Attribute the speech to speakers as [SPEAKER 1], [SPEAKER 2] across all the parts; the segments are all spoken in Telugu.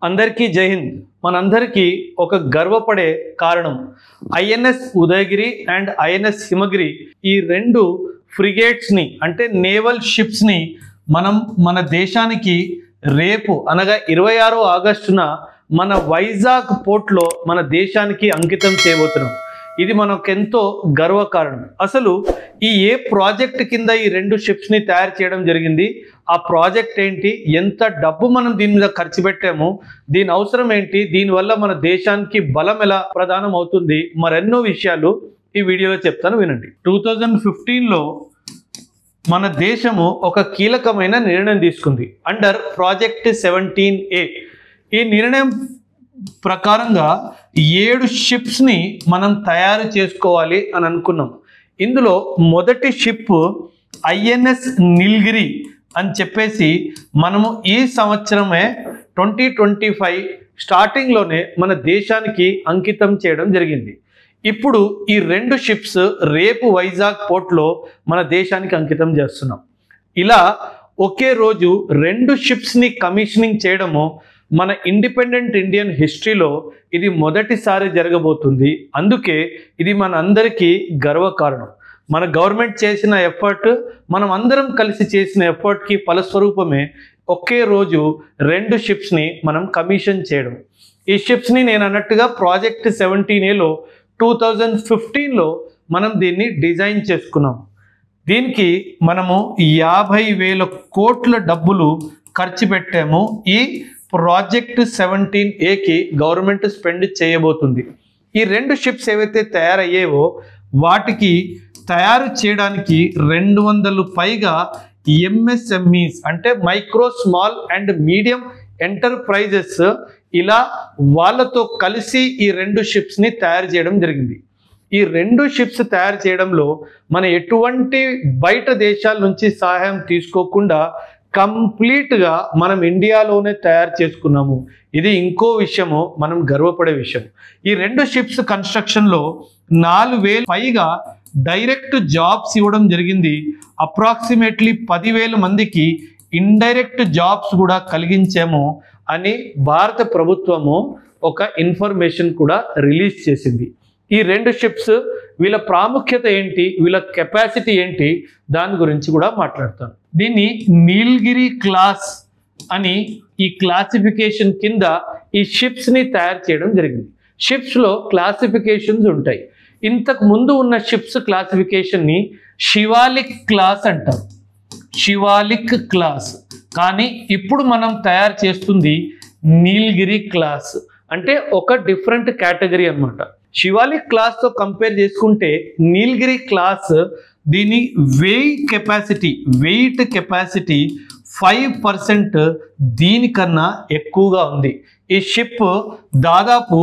[SPEAKER 1] అందరికీ జై హింద్. మనందరికీ ఒక గర్వపడే కారణం ఐఎన్ఎస్ ఉదయగిరి అండ్ ఐఎన్ఎస్ హిమగిరి ఈ రెండు ఫ్రిగేట్స్ ని అంటే నేవల్ షిప్స్ ని మనం మన దేశానికి రేపు అనగా 26 ఆగస్టున మన వైజాగ్ పోర్ట్ లో మన దేశానికి అంకితం చేయబోతున్నాం. ఇది మనకెంతో గర్వకారణం. అసలు ఈ ఏ ప్రాజెక్ట్ కింద ఈ రెండు షిప్స్ ని తయారు చేయడం జరిగింది, ఆ ప్రాజెక్ట్ ఏంటి, ఎంత డబ్బు మనం దీని మీద ఖర్చు పెట్టాము, దీని అవసరం ఏంటి, దీనివల్ల మన దేశానికి బలం ఎలా ప్రదానం అవుతుంది, మరెన్నో విషయాలు ఈ వీడియోలో చెప్తాను, వినండి. 2015లో మన దేశము ఒక కీలకమైన నిర్ణయం తీసుకుంది అండర్ ప్రాజెక్ట్ 17A. ఈ నిర్ణయం ప్రకారంగా 7 షిప్స్ ని మనం తయారు చేసుకోవాలి అని అనుకున్నాం. ఇందులో మొదటి షిప్ ఐఎన్ఎస్ నీలగిరి అని చెప్పేసి మనము ఈ సంవత్సరమే 2025 స్టార్టింగ్లోనే మన దేశానికి అంకితం చేయడం జరిగింది. ఇప్పుడు ఈ రెండు షిప్స్ రేపు వైజాగ్ పోర్ట్లో మన దేశానికి అంకితం చేస్తున్నాం. ఇలా ఒకే రోజు రెండు షిప్స్ని కమిషనింగ్ చేయడము మన ఇండిపెండెంట్ ఇండియన్ హిస్టరీలో ఇది మొదటిసారి జరగబోతుంది. అందుకే ఇది మన అందరికీ గర్వకారణం. మన గవర్నమెంట్ చేసిన ఎఫర్ట్, మనం అందరం కలిసి చేసిన ఎఫర్ట్కి ఫలస్వరూపమే ఒకే రోజు రెండు షిప్స్ని మనం కమిషన్ చేయడం. ఈ షిప్స్ని నేను అన్నట్టుగా ప్రాజెక్ట్ 17Aలో 2015లో మనం దీన్ని డిజైన్ చేసుకున్నాం. దీనికి మనము 50,000 కోట్ల డబ్బులు ఖర్చు పెట్టాము. ఈ ప్రాజెక్ట్ 17Aకి గవర్నమెంట్ స్పెండ్ చేయబోతుంది. ఈ రెండు షిప్స్ ఏవైతే తయారయ్యేవో వాటికి తయారు చేయడానికి 200 పైగా ఎంఎస్ఎంఈస్ అంటే micro small and medium enterprises ఇలా వాళ్ళతో కలిసి ఈ రెండు షిప్స్ని తయారు చేయడం జరిగింది. ఈ రెండు షిప్స్ తయారు చేయడంలో మన ఎటువంటి బయట దేశాల నుంచి సహాయం తీసుకోకుండా కంప్లీట్గా మనం ఇండియాలోనే తయారు చేసుకున్నాము. ఇది ఇంకో విషయము, మనం గర్వపడే విషయం. ఈ రెండు షిప్స్ కన్స్ట్రక్షన్లో 4,000 పైగా డైరెక్ట్ జాబ్స్ ఇవ్వడం జరిగింది. అప్రాక్సిమేట్లీ 10,000 మందికి ఇండైరెక్ట్ జాబ్స్ కూడా కలిగించాము అని భారత ప్రభుత్వము ఒక ఇన్ఫర్మేషన్ కూడా రిలీజ్ చేసింది. ఈ రెండు షిప్స్ వీళ్ళ ప్రాముఖ్యత ఏంటి, వీళ్ళ కెపాసిటీ ఏంటి, దాని గురించి కూడా మాట్లాడతాను. దీన్ని నీలగిరి క్లాస్ అని ఈ క్లాసిఫికేషన్ కింద ఈ షిప్స్ని తయారు చేయడం జరిగింది. షిప్స్లో క్లాసిఫికేషన్స్ ఉంటాయి. ఇంతకు ముందు ఉన్న షిప్స్ క్లాసిఫికేషన్ని శివాలిక్ క్లాస్ అంటారు, శివాలిక్ క్లాస్. కానీ ఇప్పుడు మనం తయారు చేస్తుంది నీలగిరి క్లాస్, అంటే ఒక డిఫరెంట్ కేటగిరీ అన్నమాట. శివాలిక్ క్లాస్తో కంపేర్ చేసుకుంటే నీలగిరి క్లాస్ దీని వెయిట్ కెపాసిటీ 5% దీనికన్నా ఎక్కువగా ఉంది. ఈ షిప్ దాదాపు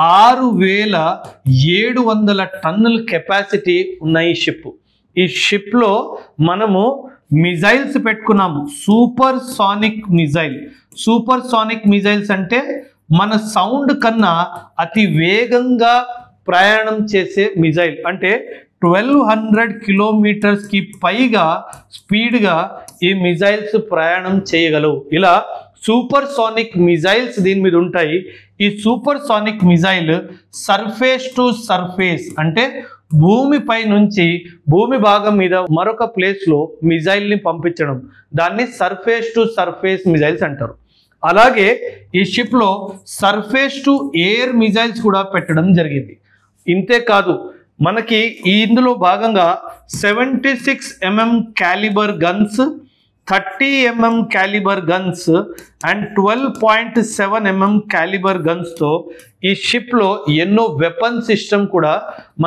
[SPEAKER 1] 6,700 టన్నుల కెపాసిటీ ఉన్న ఈ షిప్. ఈ షిప్లో మనము మిజైల్స్ పెట్టుకున్నాము. సూపర్ సానిక్ మిజైల్స్ అంటే మన సౌండ్ కన్నా అతి వేగంగా ప్రయాణం చేసే మిజైల్. అంటే 1200 కిలోమీటర్స్కి పైగా స్పీడ్గా ఈ మిజైల్స్ ప్రయాణం చేయగలవు. ఇలా సూపర్ సానిక్ మిజైల్స్ దీని మీద ఉంటాయి. ఈ super sonic missile surface to surface అంటే భూమిపై నుంచి భూమి భాగం మీద మరొక ప్లేస్లో మిజైల్ని పంపించడం, దాన్ని సర్ఫేస్ టు సర్ఫేస్ మిజైల్స్ అంటారు. అలాగే ఈ షిప్లో సర్ఫేస్ టు ఎయిర్ మిజైల్స్ కూడా పెట్టడం జరిగింది. ఇంతే కాదు, మనకి ఇందులో భాగంగా 76 mm calibre guns, 30 mm calibre guns and 12.7 mm calibre గన్స్తో ఈ షిప్లో ఎన్నో వెపన్ సిస్టమ్ కూడా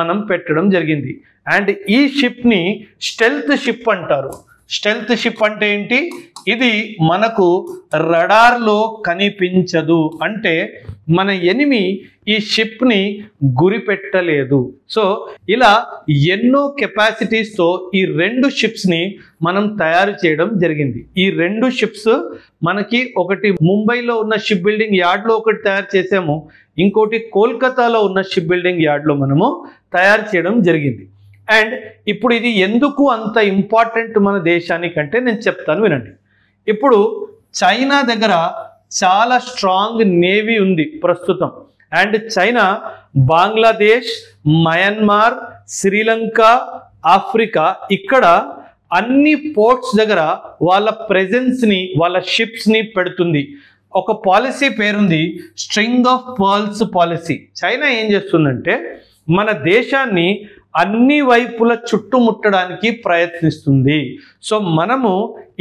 [SPEAKER 1] మనం పెట్టడం జరిగింది. అండ్ ఈ షిప్ని స్టెల్త్ షిప్ అంటారు. స్టెల్త్ షిప్ అంటే ఏంటి? ఇది మనకు రడార్లో కనిపించదు, అంటే మన ఎనిమి ఈ షిప్ని గురిపెట్టలేదు. సో ఇలా ఎన్నో కెపాసిటీస్తో ఈ రెండు షిప్స్ని మనం తయారు చేయడం జరిగింది. ఈ రెండు షిప్స్ మనకి ఒకటి ముంబైలో ఉన్న షిప్ బిల్డింగ్ యార్డ్లో ఒకటి తయారు చేసాము, ఇంకోటి కోల్కతాలో ఉన్న షిప్ బిల్డింగ్ యార్డ్లో మనము తయారు చేయడం జరిగింది. అండ్ ఇప్పుడు ఇది ఎందుకు అంత ఇంపార్టెంట్ మన దేశానికంటే నేను చెప్తాను, వినండి. ఇప్పుడు చైనా దగ్గర చాలా స్ట్రాంగ్ నేవీ ఉంది ప్రస్తుతం. And China Bangladesh, Myanmar, Sri Lanka, Africa ఇక్కడ అన్ని పోర్ట్స్ దగ్గర వాళ్ళ ప్రెజెన్స్ని, వాళ్ళ షిప్స్ని పెడుతుంది. ఒక పాలసీ పేరుంది string of pearls policy. China ఏం చేస్తుందంటే మన దేశాన్ని అన్ని వైపుల చుట్టుముట్టడానికి ప్రయత్నిస్తుంది. సో మనము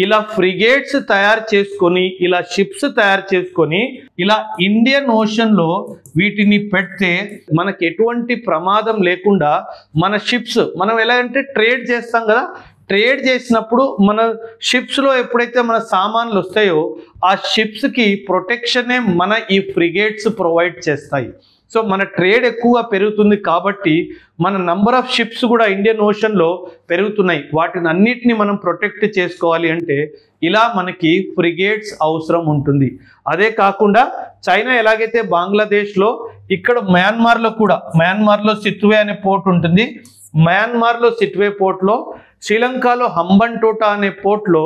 [SPEAKER 1] ఇలా ఫ్రిగేట్స్ తయారు చేసుకొని, ఇలా షిప్స్ తయారు చేసుకొని, ఇలా ఇండియన్ ఓషన్లో వీటిని పెడితే మనకు ఎటువంటి ప్రమాదం లేకుండా మన షిప్స్, మనం ఎలా అంటే ట్రేడ్ చేస్తాం కదా, ట్రేడ్ చేసినప్పుడు మన షిప్స్లో ఎప్పుడైతే మన సామాన్లు వస్తాయో ఆ షిప్స్కి ప్రొటెక్షనే మన ఈ ఫ్రిగేట్స్ ప్రొవైడ్ చేస్తాయి. సో మన ట్రేడ్ ఎక్కువగా పెరుగుతుంది కాబట్టి మన నంబర్ ఆఫ్ షిప్స్ కూడా ఇండియన్ ఓషన్లో పెరుగుతున్నాయి. వాటిని అన్నిటిని మనం ప్రొటెక్ట్ చేసుకోవాలి అంటే ఇలా మనకి ఫ్రిగేట్స్ అవసరం ఉంటుంది. అదే కాకుండా చైనా ఎలాగైతే బంగ్లాదేశ్లో, ఇక్కడ మయన్మార్లో కూడా, మయన్మార్లో సిట్వే అనే పోర్ట్ ఉంటుంది, మయన్మార్లో సిట్వే పోర్ట్లో, శ్రీలంకలో హంబన్టోటా అనే పోర్ట్లో,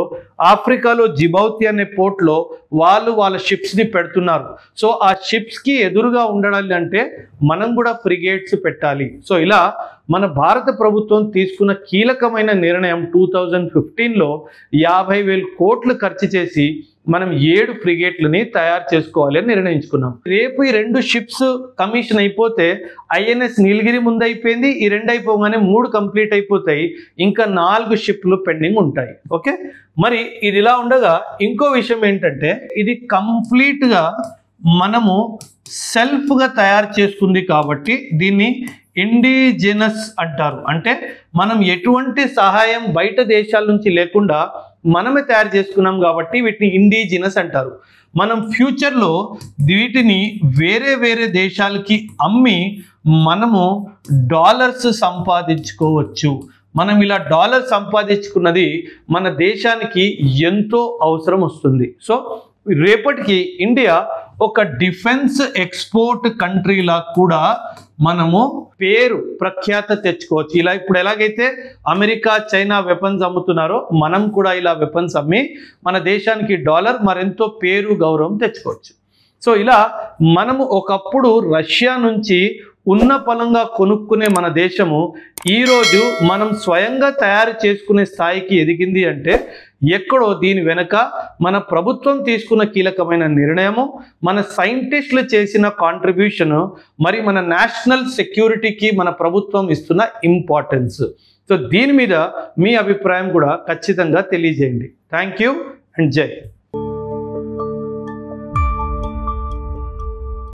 [SPEAKER 1] ఆఫ్రికాలో జిబౌతి అనే పోర్ట్లో వాళ్ళు వాళ్ళ షిప్స్ని పెడుతున్నారు. సో ఆ షిప్స్కి ఎదురుగా ఉండాలి అంటే మనం కూడా ఫ్రిగేట్స్ పెట్టాలి. సో ఇలా మన భారత ప్రభుత్వం తీసుకున్న కీలకమైన నిర్ణయం 2015లో 50,000 కోట్లు ఖర్చు చేసి మనం 7 ఫ్రిగేట్లని తయారు చేసుకోవాలి అని నిర్ణయించుకున్నాం. రేపు ఈ 2 షిప్స్ కమిషన్ అయిపోతే ఐఎన్ఎస్ నీలగిరి ముందు అయిపోయింది, ఈ 2 అయిపోగానే 3 కంప్లీట్ అయిపోతాయి, ఇంకా 4 షిప్లు పెండింగ్ ఉంటాయి. ఓకే, మరి ఇది ఇలా ఉండగా ఇంకో విషయం ఏంటంటే ఇది కంప్లీట్గా మనము సెల్ఫ్గా తయారు చేసుకుంది కాబట్టి దీన్ని ఇండిజినస్ అంటారు. అంటే మనం ఎటువంటి సహాయం బయట దేశాల నుంచి లేకుండా మనమే తయారు చేసుకున్నాం కాబట్టి వీటిని ఇండిజినస్ అంటారు. మనం ఫ్యూచర్లో వీటిని వేరే వేరే దేశాలకి అమ్మి మనము డాలర్స్ సంపాదించుకోవచ్చు. మనం ఇలా డాలర్ సంపాదించుకున్నది మన దేశానికి ఎంతో అవసరం వస్తుంది. సో రేపటికి ఇండియా ఒక డిఫెన్స్ ఎక్స్పోర్ట్ కంట్రీలా కూడా మనము పేరు ప్రఖ్యాత తెచ్చుకోవచ్చు. ఇలా ఇప్పుడు ఎలాగైతే అమెరికా, చైనా వెపన్స్ అమ్ముతున్నారో మనం కూడా ఇలా వెపన్స్ అమ్మి మన దేశానికి డాలర్ మరెంతో పేరు, గౌరవం తెచ్చుకోవచ్చు. సో ఇలా మనము ఒకప్పుడు రష్యా నుంచి ఉన్న పలంగా కొనుక్కునే మన దేశము ఈరోజు మనం స్వయంగా తయారు చేసుకునే స్థాయికి ఎదిగింది అంటే ఎక్కడో దీని వెనుక మన ప్రభుత్వం తీసుకున్న కీలకమైన నిర్ణయము, మన సైంటిస్టులు చేసిన కాంట్రిబ్యూషను, మరి మన నేషనల్ సెక్యూరిటీకి మన ప్రభుత్వం ఇస్తున్న ఇంపార్టెన్స్. సో దీని మీద మీ అభిప్రాయం కూడా ఖచ్చితంగా తెలియజేయండి. థ్యాంక్ యూ అండ్ జై.